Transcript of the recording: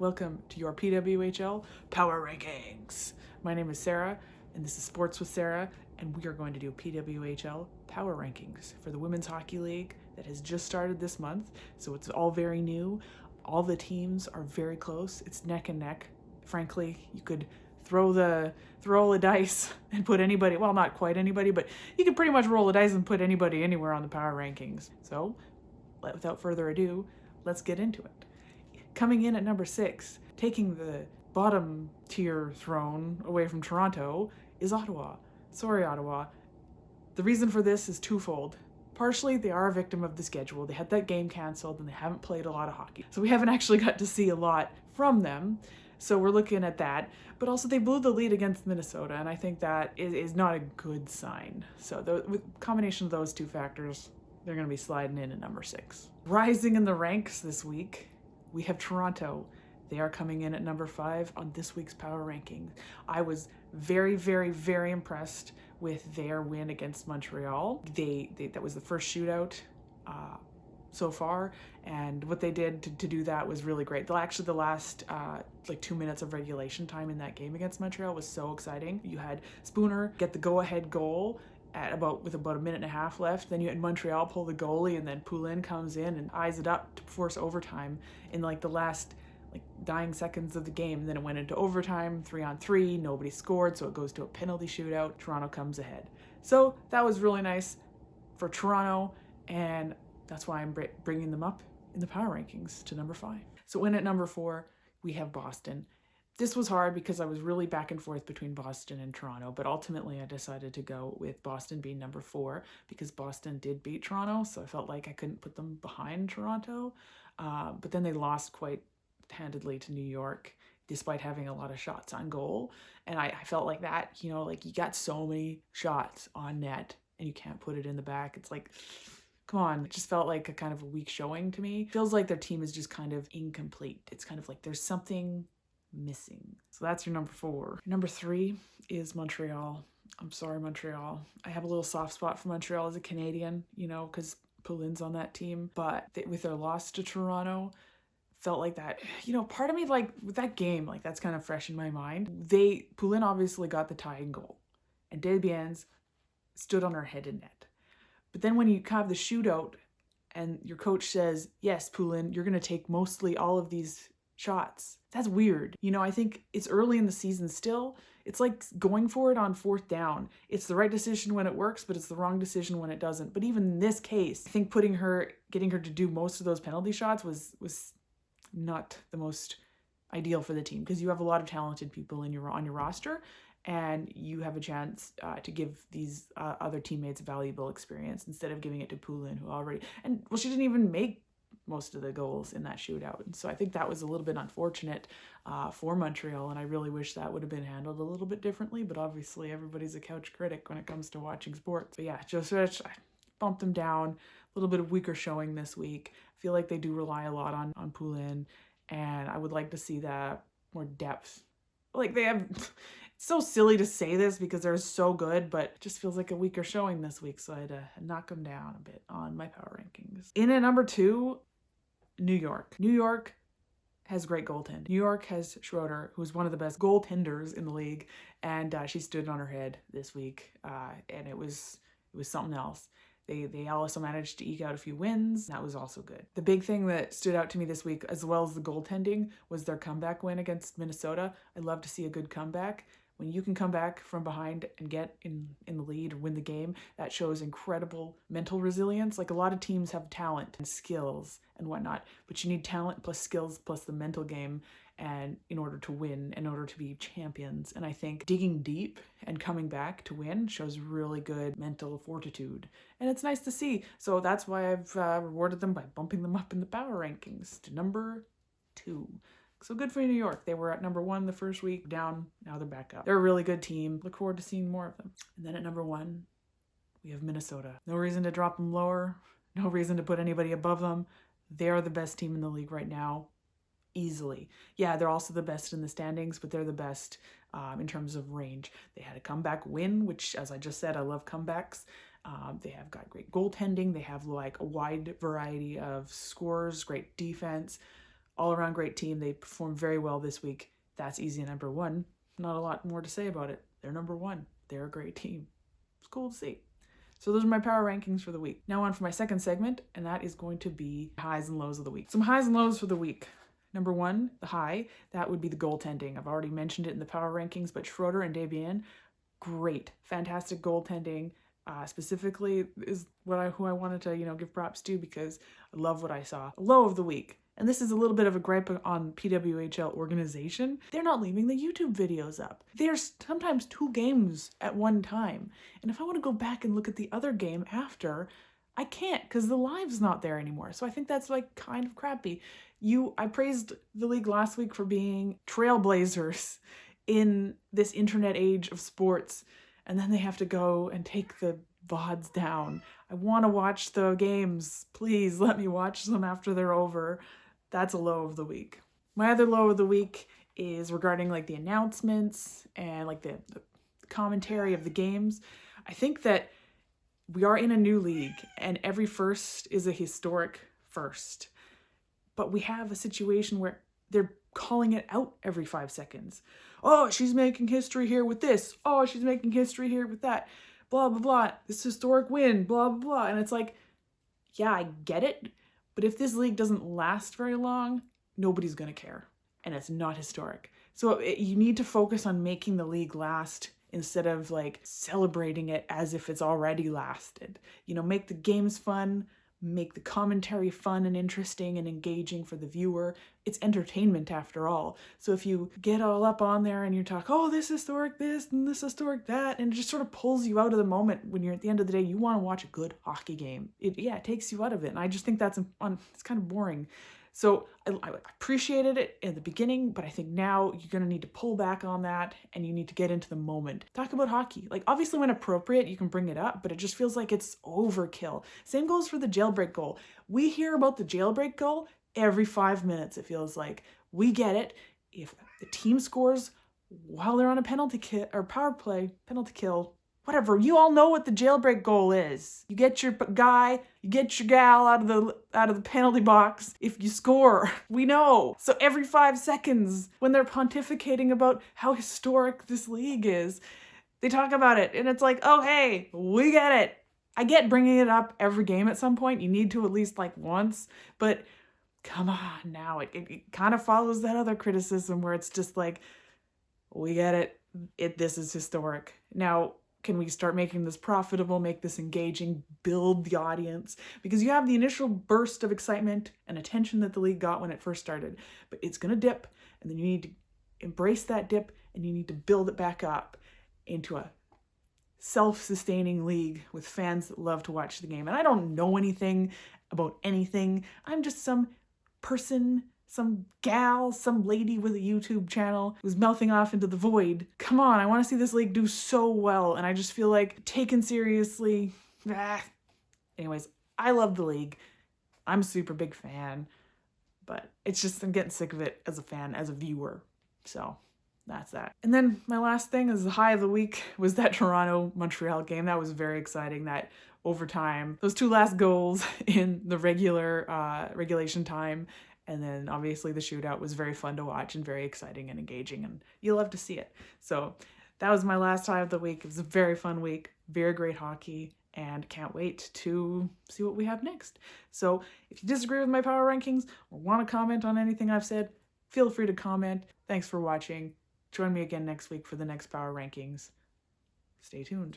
Welcome to your PWHL Power Rankings. My name is Sarah, and this is Sports with Sarah, and we are going to do PWHL Power Rankings for the Women's Hockey League that has just started this month, so it's all very new. All the teams are very close. It's neck and neck. Frankly, you could throw a dice and put anybody, well, not quite anybody, but you could pretty much roll a dice and put anybody anywhere on the Power Rankings. So, without further ado, let's get into it. Coming in at number 6, taking the bottom tier throne away from Toronto, is Ottawa. Sorry, Ottawa. The reason for this is twofold. Partially, they are a victim of the schedule. They had that game canceled and they haven't played a lot of hockey. So we haven't actually got to see a lot from them. So we're looking at that. But also they blew the lead against Minnesota, and I think that is not a good sign. So with combination of those two factors, they're going to be sliding in at number 6. Rising in the ranks this week, we have Toronto. They are coming in at number 5 on this week's Power Ranking. I was very, very, very impressed with their win against Montreal. That was the first shootout so far, and what they did to do that was really great. The last 2 minutes of regulation time in that game against Montreal was so exciting. You had Spooner get the go-ahead goal with about a minute and a half left. Then you had Montreal pull the goalie, and then Poulin comes in and eyes it up to force overtime in the last dying seconds of the game. Then it went into overtime, 3-on-3, nobody scored, so it goes to a penalty shootout. Toronto comes ahead. So that was really nice for Toronto, and that's why I'm bringing them up in the Power Rankings to number 5. So in at number 4, we have Boston. This was hard because I was really back and forth between Boston and Toronto, but ultimately I decided to go with Boston being number 4 because Boston did beat Toronto, so I felt like I couldn't put them behind Toronto. But then they lost quite handedly to New York, despite having a lot of shots on goal. And I felt like that, you got so many shots on net and you can't put it in the back. It's like, come on. It just felt like a kind of a weak showing to me. Feels like their team is just kind of incomplete. It's kind of like there's something missing. So that's your number 4. Number 3 is Montreal. I'm sorry, Montreal. I have a little soft spot for Montreal as a Canadian, because Poulin's on that team. But with their loss to Toronto, felt like that, part of me, with that game, that's kind of fresh in my mind. Poulin obviously got the tying goal, and Desbiens stood on her head in net. But then when you have the shootout and your coach says, yes, Poulin, you're going to take mostly all of these shots. That's weird. I think it's early in the season still. It's like going for it on 4th down. It's the right decision when it works, but it's the wrong decision when it doesn't. But even in this case, I think getting her to do most of those penalty shots was not the most ideal for the team, because you have a lot of talented people on your roster, and you have a chance to give these other teammates valuable experience instead of giving it to Poulin, she didn't even make most of the goals in that shootout. And so I think that was a little bit unfortunate for Montreal, and I really wish that would have been handled a little bit differently, but obviously everybody's a couch critic when it comes to watching sports. But yeah, Joseph, I bumped them down, a little bit of weaker showing this week. I feel like they do rely a lot on Poulin, and I would like to see that more depth. It's so silly to say this because they're so good, but it just feels like a weaker showing this week, so I had to knock them down a bit on my Power Rankings. In at number 2, New York. New York has great goaltending. New York has Schroeder, who's one of the best goaltenders in the league, and she stood on her head this week, and it was something else. They also managed to eke out a few wins. That was also good. The big thing that stood out to me this week, as well as the goaltending, was their comeback win against Minnesota. I love to see a good comeback. When you can come back from behind and get in the lead or win the game, that shows incredible mental resilience. A lot of teams have talent and skills and whatnot, but you need talent plus skills plus the mental game, and in order to win, in order to be champions. And I think digging deep and coming back to win shows really good mental fortitude. And it's nice to see. So that's why I've rewarded them by bumping them up in the Power Rankings to number 2. So good for New York. They were at number 1 the first week, down, now they're back up. They're a really good team. Look forward to seeing more of them. And then at number 1, we have Minnesota. No reason to drop them lower. No reason to put anybody above them. They are the best team in the league right now. Easily. Yeah, they're also the best in the standings, but they're the best in terms of range. They had a comeback win, which, as I just said, I love comebacks. They have got great goaltending. They have a wide variety of scores, great defense. all-around great team. They performed very well this week. That's easy number one. Not a lot more to say about it. They're number one. They're a great team. It's cool to see. So those are my power rankings for the week. Now on for my second segment, and that is going to be highs and lows of the week. Some highs and lows for the week. Number one, the high, that would be the goaltending. I've already mentioned it in the power rankings, but Schroeder and Debian, great, fantastic goaltending. Specifically is who I wanted to, give props to because I love what I saw. Low of the week. And this is a little bit of a gripe on PWHL organization. They're not leaving the YouTube videos up. There's sometimes 2 games at one time. And if I want to go back and look at the other game after, I can't because the live's not there anymore. So I think that's like kind of crappy. I praised the league last week for being trailblazers in this internet age of sports. And then they have to go and take the VODs down. I want to watch the games. Please let me watch them after they're over. That's a low of the week. My other low of the week is regarding like the announcements and like the commentary of the games. I think that we are in a new league and every first is a historic first. But we have a situation where they're calling it out every 5 seconds. Oh, she's making history here with this. Oh, she's making history here with that. Blah, blah, blah. This historic win, blah, blah, blah. And it's like, yeah, I get it. But if this league doesn't last very long, nobody's going to care. And it's not historic. So you need to focus on making the league last instead of like celebrating it as if it's already lasted. Make the games fun. Make the commentary fun and interesting and engaging for the viewer. It's entertainment after all. So if you get all up on there and you talk, oh, this historic this and this historic that, and it just sort of pulls you out of the moment when you're at the end of the day, you want to watch a good hockey game. It takes you out of it. And I just think it's kind of boring. So I appreciated it in the beginning, but I think now you're going to need to pull back on that and you need to get into the moment. Talk about hockey. Like obviously when appropriate, you can bring it up, but it just feels like it's overkill. Same goes for the jailbreak goal. We hear about the jailbreak goal every 5 minutes, it feels like. We get it. If the team scores while they're on a penalty kill or power play, penalty kill, whatever, you all know what the jailbreak goal is. You get your guy, you get your gal out of the penalty box if you score. We know. So every 5 seconds when they're pontificating about how historic this league is, they talk about it and it's like, oh, hey, we get it. I get bringing it up every game at some point. You need to at least like once, but come on now. It kind of follows that other criticism where it's just like, we get it. This is historic. Now, can we start making this profitable, make this engaging, build the audience? Because you have the initial burst of excitement and attention that the league got when it first started, but it's going to dip, and then you need to embrace that dip, and you need to build it back up into a self-sustaining league with fans that love to watch the game. And I don't know anything about anything. I'm just some person, some gal, some lady with a YouTube channel who's mouthing off into the void. Come on, I want to see this league do so well, and I just feel like taken seriously. Anyways, I love the league. I'm a super big fan, but it's just I'm getting sick of it as a fan, as a viewer. So that's that. And then my last thing is the high of the week was that Toronto-Montreal game. That was very exciting, that overtime. Those 2 last goals in the regulation time. And then obviously the shootout was very fun to watch and very exciting and engaging, and you love to see it. So that was my last high of the week. It was a very fun week, very great hockey, and can't wait to see what we have next. So if you disagree with my power rankings or want to comment on anything I've said, feel free to comment. Thanks for watching. Join me again next week for the next power rankings. Stay tuned.